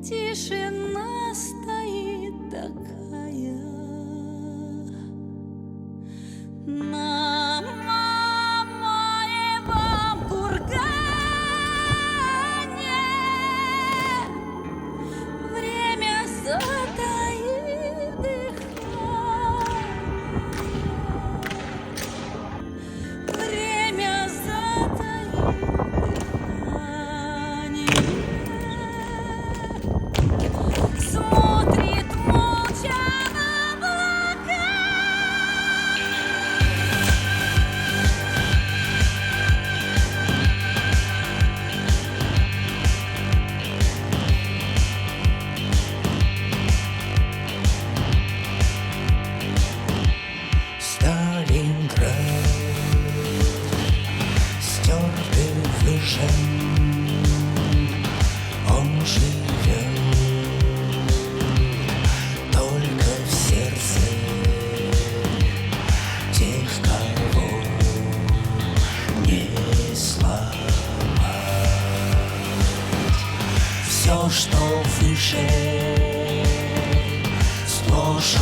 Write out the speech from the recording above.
Тишина стоит такая на мамаевом кургане. Время затаит дыхание. Время затаит дыхание. Смотрит молча на облака. Сталинград, стертый выжжен, он живет только в сердце тех, кого не сломать. Все, что выше, сплошь